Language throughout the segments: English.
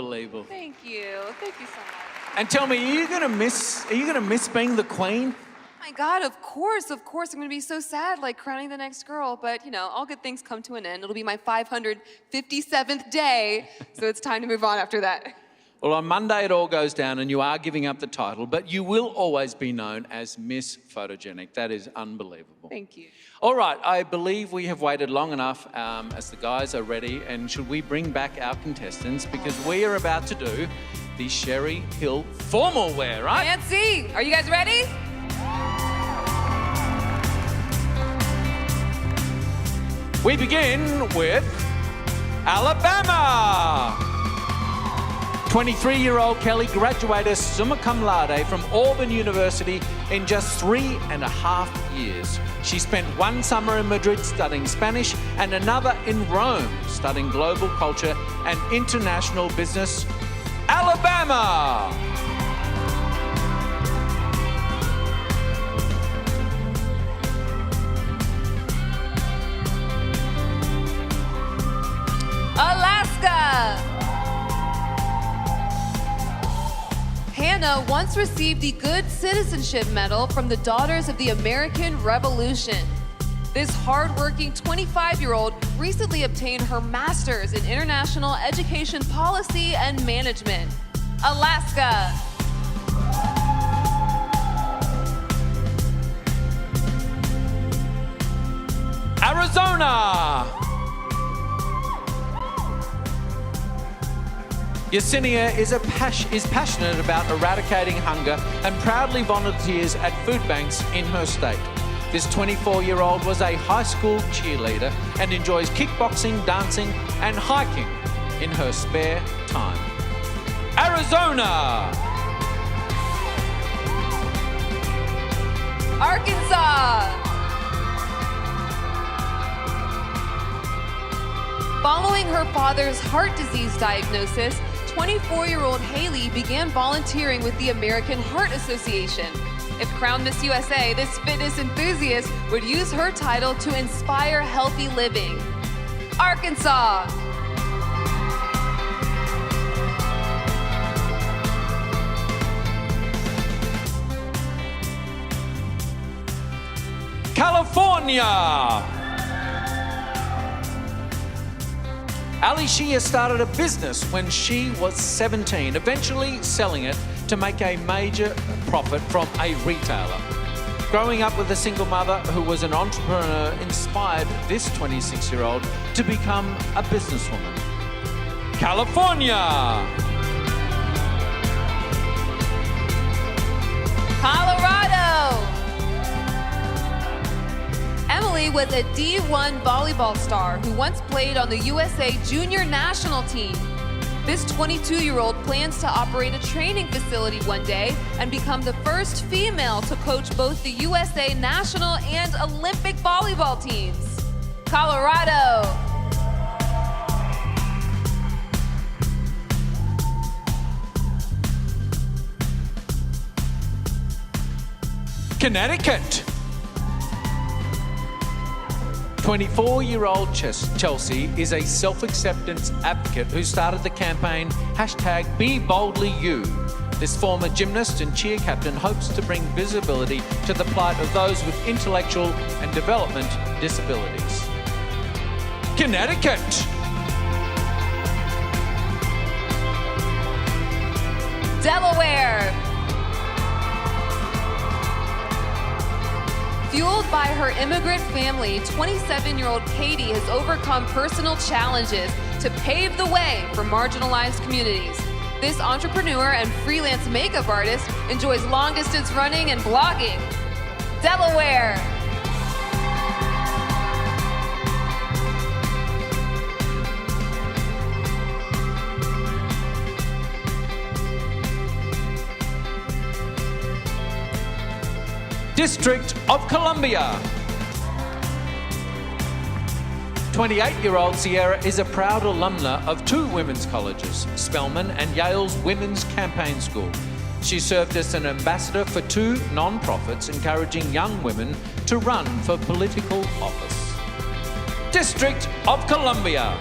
Unbelievable. Thank you so much. And tell me, are you gonna miss being the queen? My God, of course. I'm gonna be so sad, like crowning the next girl. But you know, all good things come to an end. It'll be my 557th day, so it's time to move on after that. Well, on Monday it all goes down and you are giving up the title, but you will always be known as Miss Photogenic. That is unbelievable. Thank you. All right, I believe we have waited long enough as the guys are ready, and should we bring back our contestants, because we are about to do the Sherry Hill formal wear, right? Nancy, are you guys ready? We begin with Alabama. 23-year-old Kelly graduated summa cum laude from Auburn University in just 3.5 years. She spent one summer in Madrid studying Spanish and another in Rome studying global culture and international business. Alabama! Alaska. Hannah once received the Good Citizenship Medal from the Daughters of the American Revolution. This hardworking 25-year-old recently obtained her master's in international education policy and management. Alaska. Arizona! Yesenia is passionate about eradicating hunger and proudly volunteers at food banks in her state. This 24-year-old was a high school cheerleader and enjoys kickboxing, dancing, and hiking in her spare time. Arizona! Arkansas. Following her father's heart disease diagnosis, 24-year-old Haley began volunteering with the American Heart Association. If crowned Miss USA, this fitness enthusiast would use her title to inspire healthy living. Arkansas. California! Ali Shia started a business when she was 17, eventually selling it to make a major profit from a retailer. Growing up with a single mother who was an entrepreneur inspired this 26-year-old to become a businesswoman. California! Colorado. Emily was a D1 volleyball star who once played on the USA Junior National Team. This 22-year-old plans to operate a training facility one day and become the first female to coach both the USA National and Olympic volleyball teams. Colorado. Connecticut. 24-year-old Chelsea is a self-acceptance advocate who started the campaign #BeBoldlyYou. This former gymnast and cheer captain hopes to bring visibility to the plight of those with intellectual and development disabilities. Connecticut. Delaware. Fueled by her immigrant family, 27-year-old Katie has overcome personal challenges to pave the way for marginalized communities. This entrepreneur and freelance makeup artist enjoys long-distance running and blogging. Delaware. District of Columbia. 28-year-old Sierra is a proud alumna of two women's colleges, Spelman and Yale's Women's Campaign School. She served as an ambassador for two non-profits encouraging young women to run for political office. District of Columbia.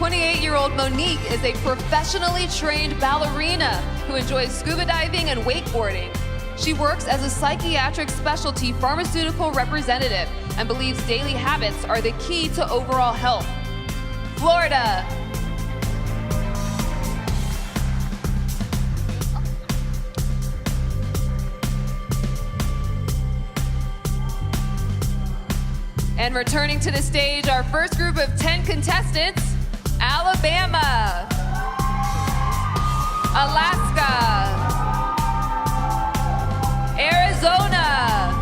28-year-old Monique is a professionally trained ballerina who enjoys scuba diving and wakeboarding. She works as a psychiatric specialty pharmaceutical representative and believes daily habits are the key to overall health. Florida. And returning to the stage, our first group of 10 contestants, Alabama, Alaska, Arizona,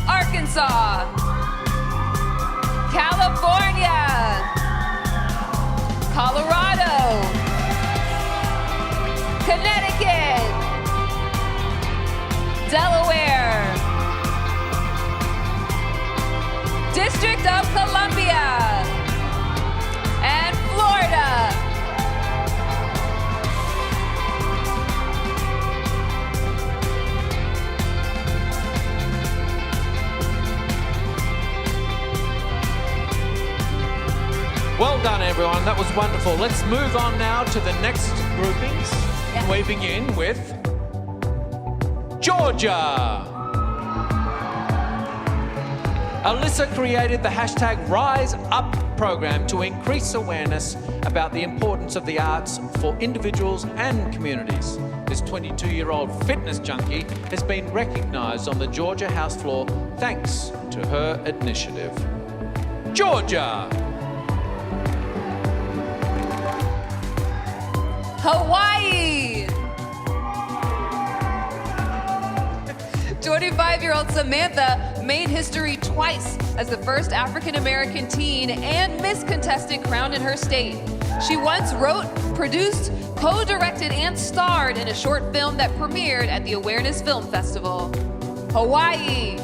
Arkansas, California, Colorado, Connecticut, Delaware, District of Columbia, and Florida. Well done, everyone. That was wonderful. Let's move on now to the next groupings. Yes. We begin with Georgia. Alyssa created the hashtag Rise Up program to increase awareness about the importance of the arts for individuals and communities. This 22-year-old fitness junkie has been recognised on the Georgia House floor thanks to her initiative. Georgia. Hawaii. 25-year-old Samantha made history twice as the first African-American teen and Miss contestant crowned in her state. She once wrote, produced, co-directed, and starred in a short film that premiered at the Awareness Film Festival. Hawaii.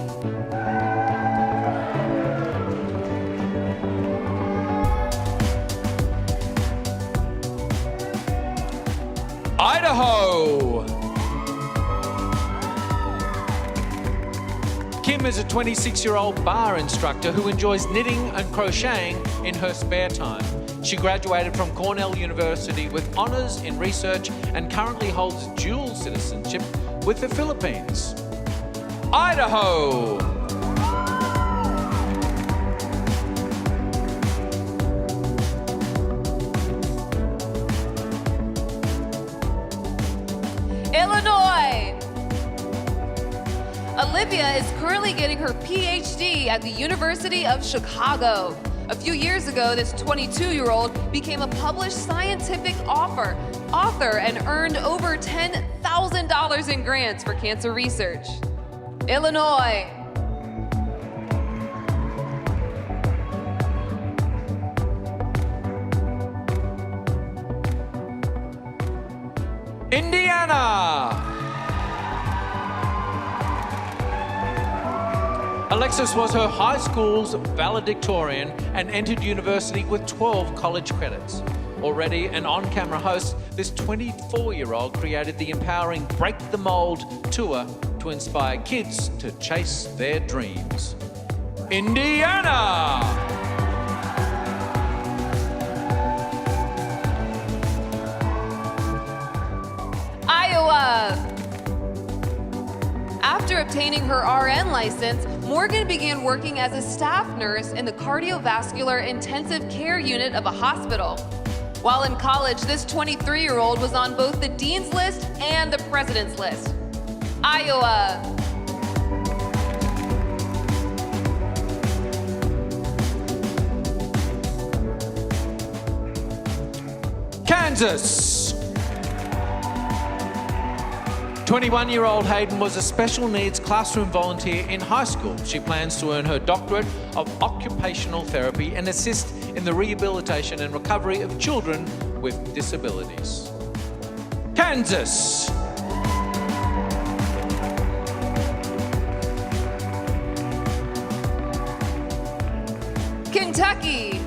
Idaho. Kim is a 26-year-old bar instructor who enjoys knitting and crocheting in her spare time. She graduated from Cornell University with honors in research and currently holds dual citizenship with the Philippines. Idaho. Illinois. Olivia is currently getting her PhD at the University of Chicago. A few years ago, this 22-year-old became a published scientific author and earned over $10,000 in grants for cancer research. Illinois. Indiana. Alexis was her high school's valedictorian and entered university with 12 college credits. Already an on-camera host, this 24-year-old created the empowering Break the Mold tour to inspire kids to chase their dreams. Indiana! Iowa. After obtaining her RN license, Morgan began working as a staff nurse in the cardiovascular intensive care unit of a hospital. While in college, this 23-year-old was on both the dean's list and the president's list. Iowa. Kansas. 21-year-old Hayden was a special needs classroom volunteer in high school. She plans to earn her doctorate of occupational therapy and assist in the rehabilitation and recovery of children with disabilities. Kansas. Kentucky.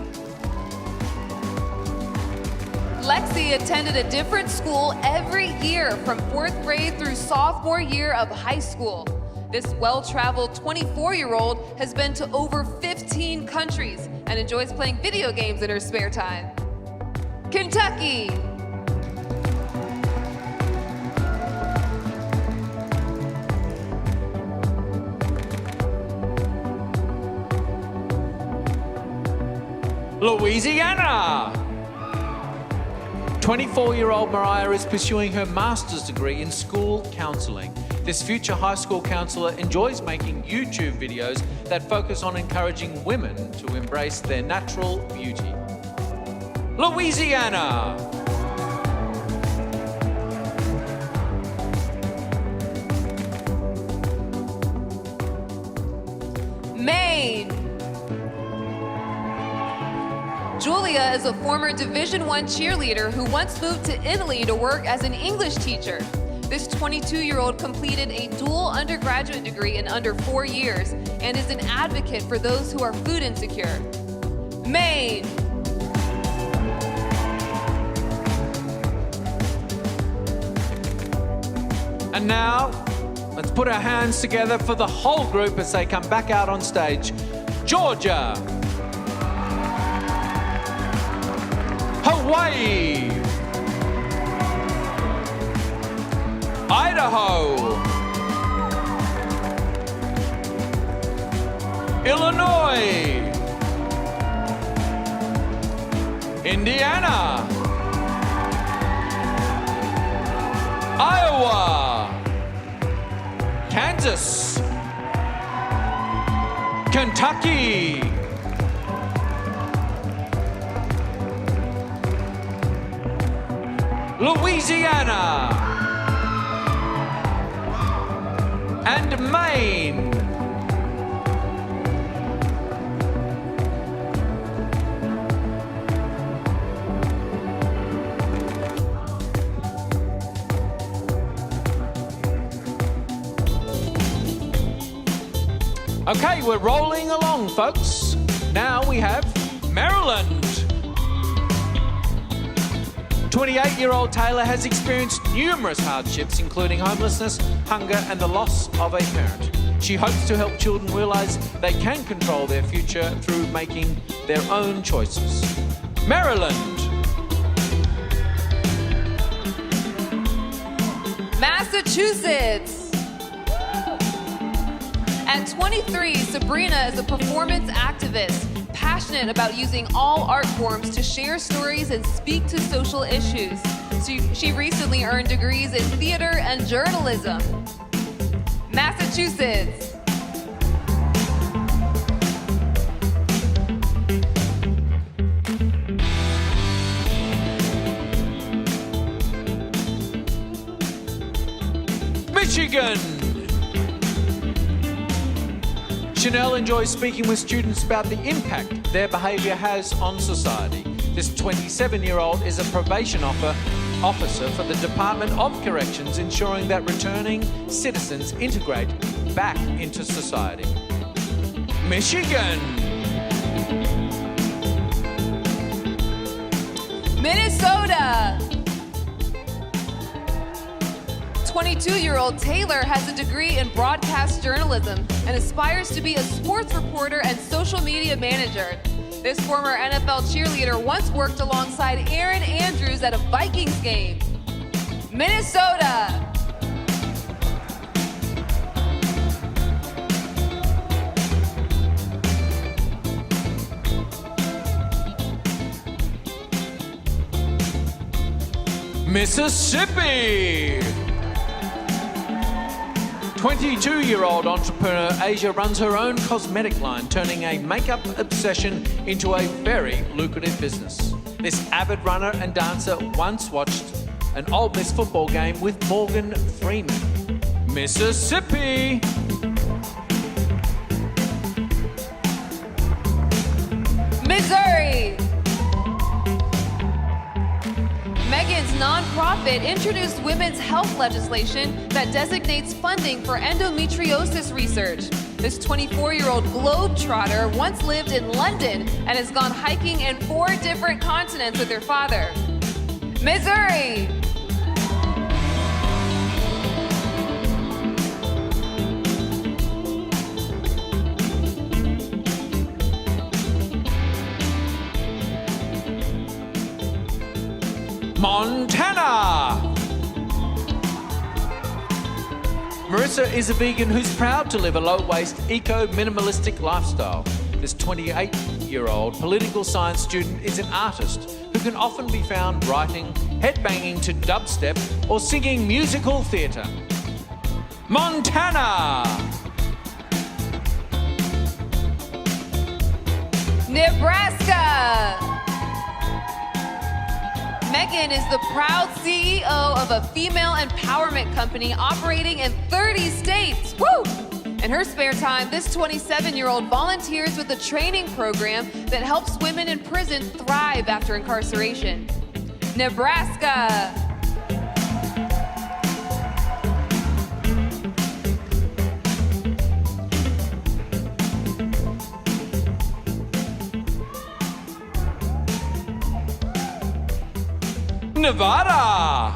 Lexi attended a different school every year from 4th grade through sophomore year of high school. This well-traveled 24-year-old has been to over 15 countries and enjoys playing video games in her spare time. Kentucky. Louisiana. 24-year-old Mariah is pursuing her master's degree in school counseling. This future high school counselor enjoys making YouTube videos that focus on encouraging women to embrace their natural beauty. Louisiana. Maine. Julia is a former Division I cheerleader who once moved to Italy to work as an English teacher. This 22-year-old completed a dual undergraduate degree in under 4 years and is an advocate for those who are food insecure. Maine. And now, let's put our hands together for the whole group as they come back out on stage. Georgia. Hawaii. Idaho. Illinois. Indiana. Iowa. Kansas. Kentucky. Louisiana. And Maine. Okay, we're rolling along, folks. Now we have Maryland. 28-year-old Taylor has experienced numerous hardships, including homelessness, hunger, and the loss of a parent. She hopes to help children realize they can control their future through making their own choices. Maryland. Massachusetts. At 23, Sabrina is a performance activist, passionate about using all art forms to share stories and speak to social issues. She recently earned degrees in theater and journalism. Massachusetts. Michigan. Chanel enjoys speaking with students about the impact their behaviour has on society. This 27-year-old is a probation officer for the Department of Corrections, ensuring that returning citizens integrate back into society. Michigan. Minnesota. 22-year-old Taylor has a degree in broadcast journalism and aspires to be a sports reporter and social media manager. This former NFL cheerleader once worked alongside Aaron Andrews at a Vikings game. Minnesota. Mississippi. 22-year-old entrepreneur Asia runs her own cosmetic line, turning a makeup obsession into a very lucrative business. This avid runner and dancer once watched an Ole Miss football game with Morgan Freeman. Mississippi. Missouri. Megan's nonprofit introduced women's health legislation that designates funding for endometriosis research. This 24-year-old globetrotter once lived in London and has gone hiking in 4 different continents with her father. Missouri. Montana. Marissa is a vegan who's proud to live a low-waste, eco-minimalistic lifestyle. This 28-year-old political science student is an artist who can often be found writing, headbanging to dubstep, or singing musical theatre. Montana! Nebraska. Megan is the proud CEO of a female empowerment company operating in 30 states. Woo! In her spare time, this 27-year-old volunteers with a training program that helps women in prison thrive after incarceration. Nebraska. Nevada!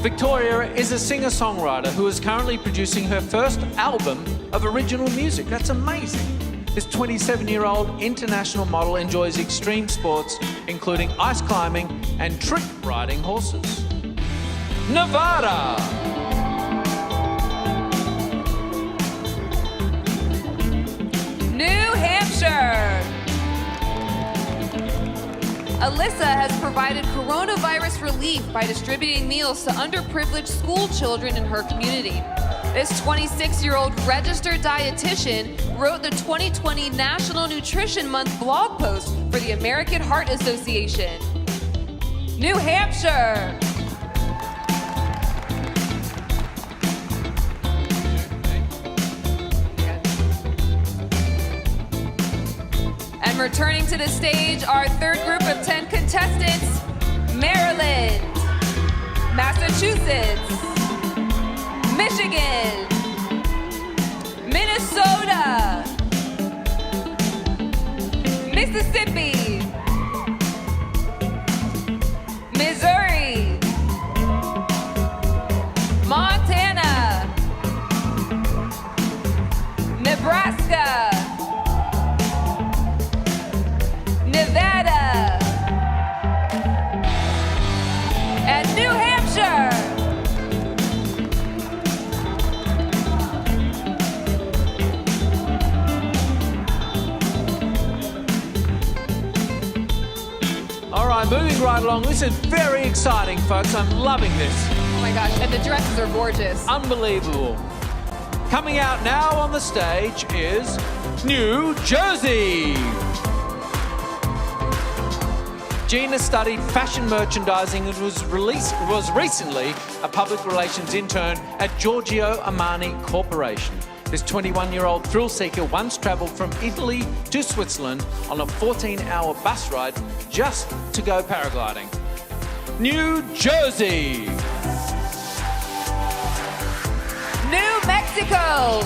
Victoria is a singer-songwriter who is currently producing her first album of original music. That's amazing. This 27-year-old international model enjoys extreme sports, including ice climbing and trick riding horses. Nevada! New Hampshire. Alyssa has provided coronavirus relief by distributing meals to underprivileged school children in her community. This 26-year-old registered dietitian wrote the 2020 National Nutrition Month blog post for the American Heart Association. New Hampshire. And returning to the stage, our third group of 10 contestants, Maryland, Massachusetts, Michigan, Minnesota, Mississippi, Missouri, Montana, Nebraska, Nevada, and New Hampshire. All right, moving right along. This is very exciting, folks. I'm loving this. Oh my gosh, and the dresses are gorgeous. Unbelievable. Coming out now on the stage is New Jersey. Gina studied fashion merchandising and was recently a public relations intern at Giorgio Armani Corporation. This 21-year-old thrill seeker once traveled from Italy to Switzerland on a 14-hour bus ride just to go paragliding. New Jersey. New Mexico.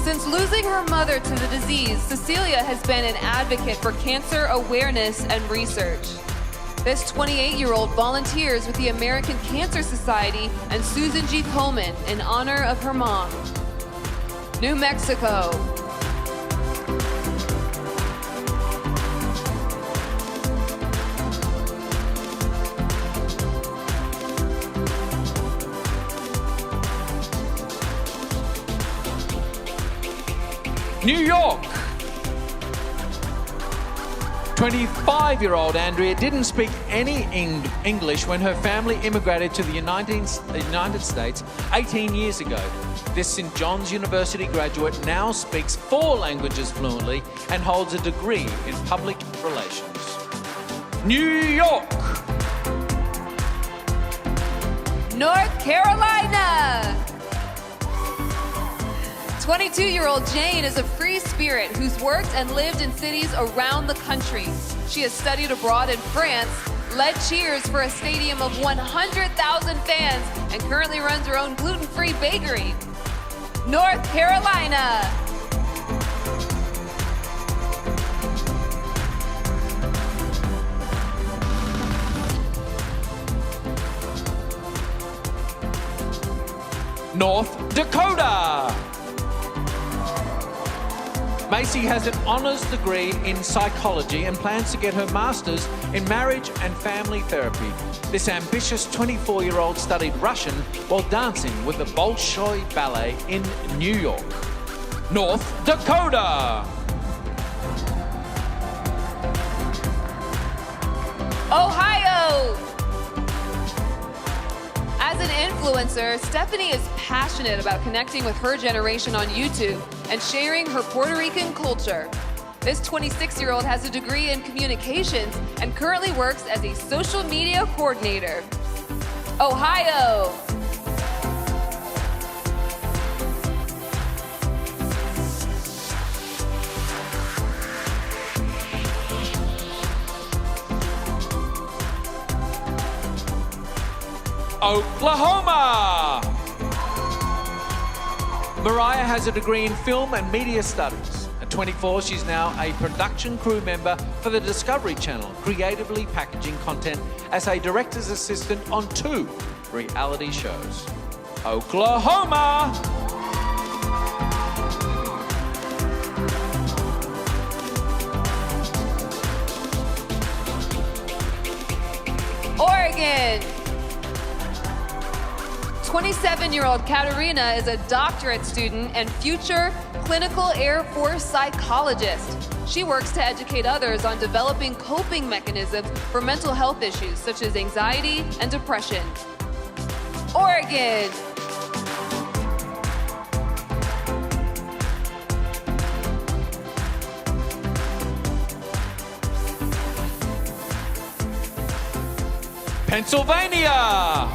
Since losing her mother to the disease, Cecilia has been an advocate for cancer awareness and research. This 28-year-old volunteers with the American Cancer Society and Susan G. Komen in honor of her mom. New Mexico. New York. 25-year-old Andrea didn't speak any English when her family immigrated to the United States 18 years ago. This St. John's University graduate now speaks 4 languages fluently and holds a degree in public relations. New York. North Carolina. 22-year-old Jane is a free spirit who's worked and lived in cities around the country. She has studied abroad in France, led cheers for a stadium of 100,000 fans, and currently runs her own gluten-free bakery. North Carolina. North Dakota. Macy has an honours degree in psychology and plans to get her master's in marriage and family therapy. This ambitious 24-year-old studied Russian while dancing with the Bolshoi Ballet in New York. North Dakota. Ohio. As an influencer, Stephanie is passionate about connecting with her generation on YouTube and sharing her Puerto Rican culture. This 26-year-old has a degree in communications and currently works as a social media coordinator. Ohio. Oklahoma. Mariah has a degree in film and media studies. At 24, she's now a production crew member for the Discovery Channel, creatively packaging content as a director's assistant on 2 reality shows. Oklahoma. Oregon. 27-year-old Katerina is a doctorate student and future clinical Air Force psychologist. She works to educate others on developing coping mechanisms for mental health issues such as anxiety and depression. Oregon. Pennsylvania.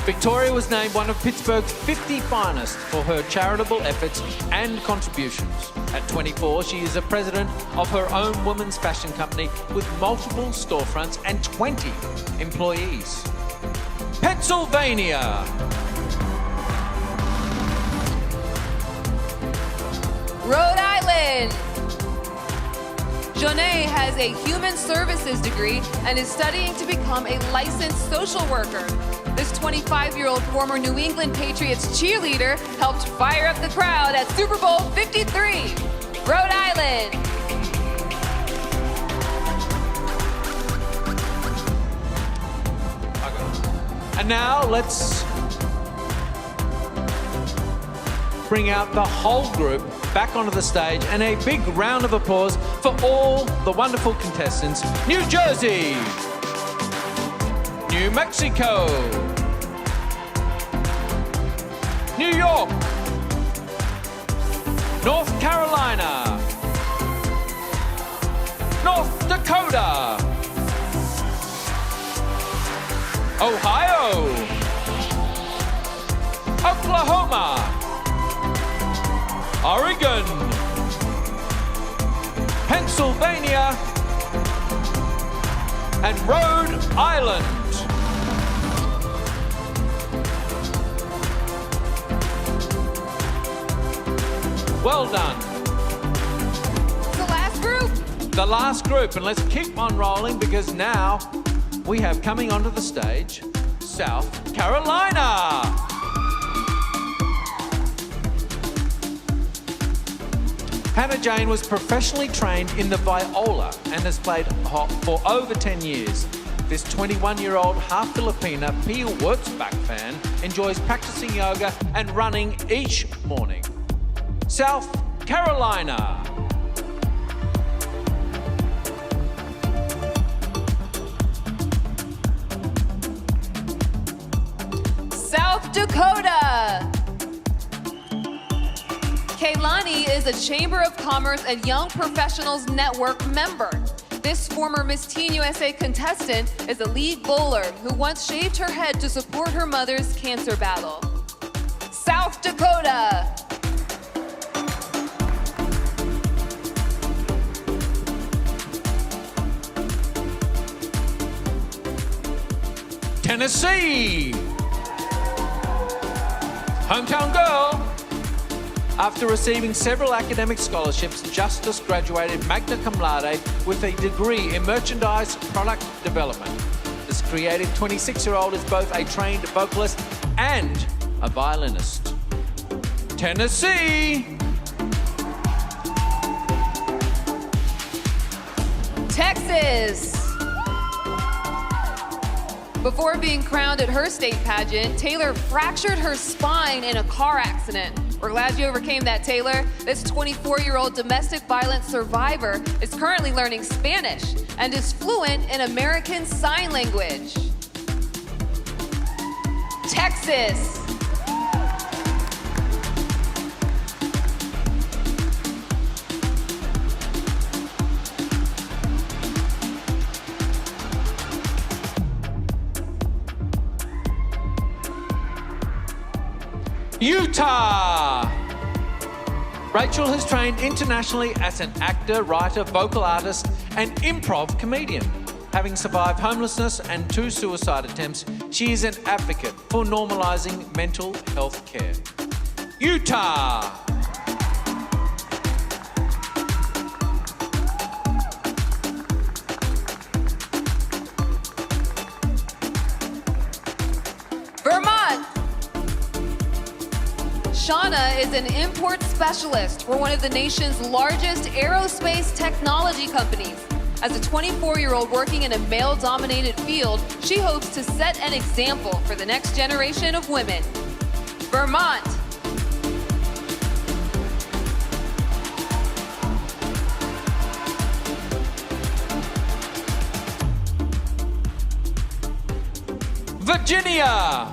Victoria was named one of Pittsburgh's 50 finest for her charitable efforts and contributions. At 24, she is a president of her own women's fashion company with multiple storefronts and 20 employees. Pennsylvania. Rhode Island. Jonae has a human services degree and is studying to become a licensed social worker. This 25-year-old former New England Patriots cheerleader helped fire up the crowd at Super Bowl 53. Rhode Island. And now let's bring out the whole group back onto the stage and a big round of applause for all the wonderful contestants. New Jersey, New Mexico, New York, North Carolina, North Dakota, Ohio, Oklahoma, Oregon, Pennsylvania, and Rhode Island. Well done. The last group. The last group, and let's keep on rolling because now we have coming onto the stage, South Carolina. Hannah Jane was professionally trained in the viola and has played for over 10 years. This 21-year-old half Filipina Peel Wurtzbach fan enjoys practicing yoga and running each morning. South Carolina. South Dakota. Kaylani is a Chamber of Commerce and Young Professionals Network member. This former Miss Teen USA contestant is a league bowler who once shaved her head to support her mother's cancer battle. South Dakota. Tennessee. Hometown girl. After receiving several academic scholarships, Justice graduated magna cum laude with a degree in merchandise product development. This creative 26-year-old is both a trained vocalist and a violinist. Tennessee. Texas. Before being crowned at her state pageant, Taylor fractured her spine in a car accident. We're glad you overcame that, Taylor. This 24-year-old domestic violence survivor is currently learning Spanish and is fluent in American Sign Language. Texas. Utah! Rachel has trained internationally as an actor, writer, vocal artist, and improv comedian. Having survived homelessness and 2 suicide attempts, she is an advocate for normalizing mental health care. Utah! Vermont. Shauna is an import specialist for one of the nation's largest aerospace technology companies. As a 24-year-old working in a male-dominated field, she hopes to set an example for the next generation of women. Vermont. Virginia!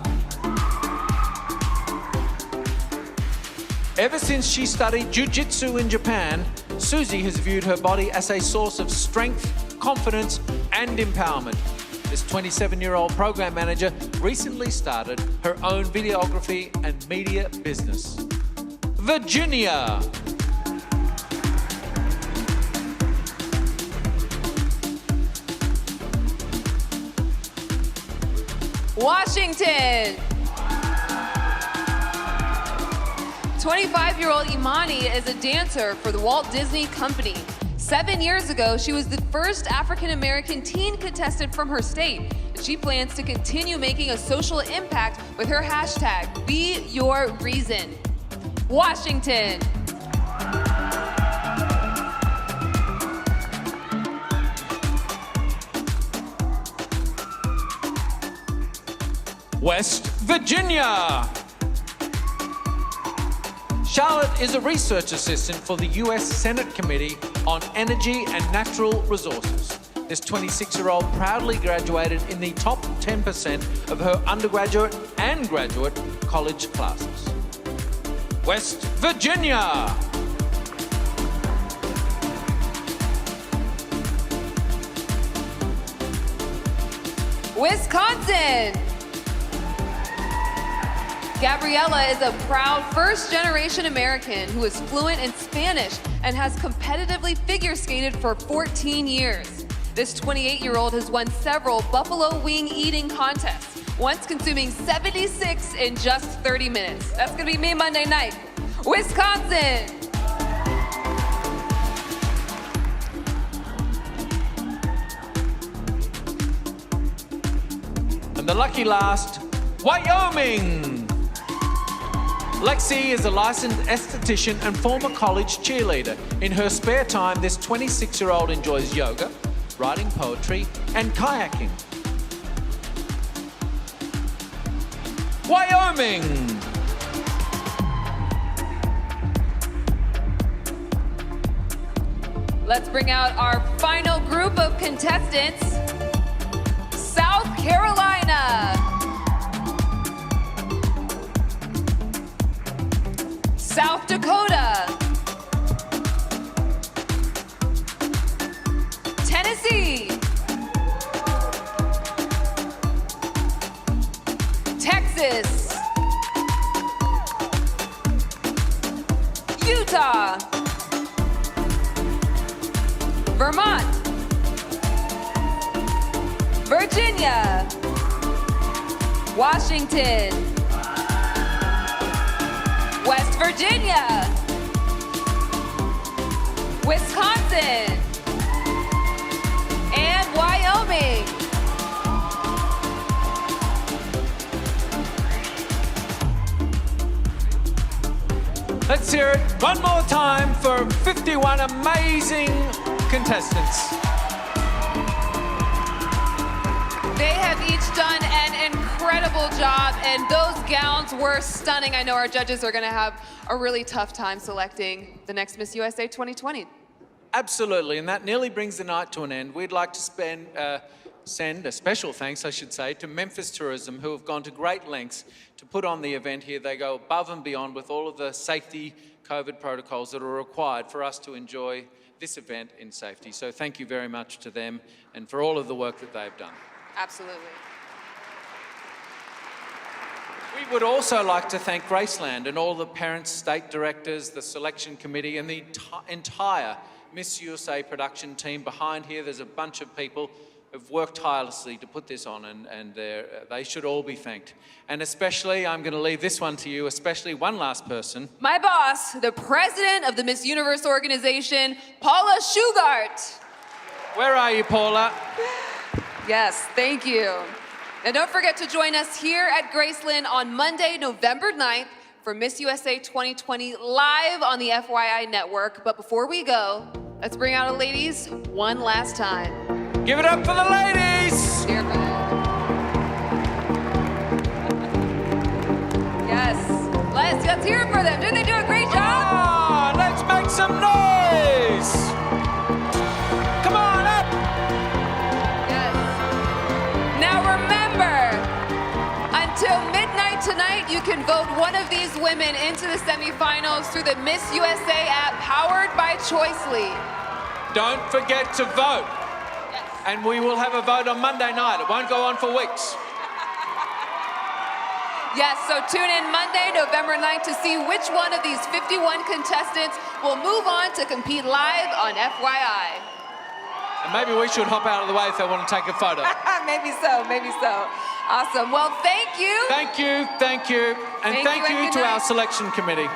Ever since she studied jiu-jitsu in Japan, Susie has viewed her body as a source of strength, confidence, and empowerment. This 27-year-old program manager recently started her own videography and media business. Virginia! Washington. 25-year-old Imani is a dancer for the Walt Disney Company. 7 years ago, she was the first African-American teen contestant from her state. She plans to continue making a social impact with her hashtag, #BeYourReason. Washington. West Virginia! Charlotte is a research assistant for the U.S. Senate Committee on Energy and Natural Resources. This 26-year-old proudly graduated in the top 10% of her undergraduate and graduate college classes. West Virginia! Wisconsin. Gabriella is a proud first-generation American who is fluent in Spanish and has competitively figure skated for 14 years. This 28-year-old has won several buffalo wing eating contests, once consuming 76 in just 30 minutes. That's gonna be me Monday night. Wisconsin. And the lucky last, Wyoming! Lexi is a licensed esthetician and former college cheerleader. In her spare time, this 26-year-old enjoys yoga, writing poetry, and kayaking. Wyoming! Let's bring out our final group of contestants. South Carolina. South Dakota. Tennessee. Texas. Utah. Vermont. Virginia. Washington. West Virginia. Wisconsin. And Wyoming. Let's hear it one more time for 51 amazing contestants. each done an incredible job, and those gowns were stunning. I know our judges are going to have a really tough time selecting the next Miss USA 2020. Absolutely, and that nearly brings the night to an end. We'd like to send a special thanks, I should say, to Memphis Tourism, who have gone to great lengths to put on the event here. They go above and beyond with all of the safety COVID protocols that are required for us to enjoy this event in safety. So thank you very much to them and for all of the work that they've done. Absolutely. We would also like to thank Graceland and all the parents, state directors, the selection committee, and the entire Miss USA production team behind here. There's a bunch of people who've worked tirelessly to put this on, and they should all be thanked. And especially, I'm going to leave this one to you, especially one last person. My boss, the president of the Miss Universe organization, Paula Shugart. Where are you, Paula? Yes, thank you. And don't forget to join us here at Graceland on Monday, November 9th for Miss USA 2020 live on the FYI network. But before we go, let's bring out our ladies one last time. Give it up for the ladies! Cheer for them. Yes, let's hear it for them. Didn't they do a great job? Ah, let's make some noise! Come on up! Yes. Now remember, until midnight tonight, you can vote one of these women into the semifinals through the Miss USA app powered by Choicely. Don't forget to vote. And we will have a vote on Monday night. It won't go on for weeks. Yes, so tune in Monday, November 9th to see which one of these 51 contestants will move on to compete live on FYI. And maybe we should hop out of the way if they want to take a photo. Maybe so, maybe so. Awesome. Well, thank you. Thank you, thank you. And thank you to our selection committee.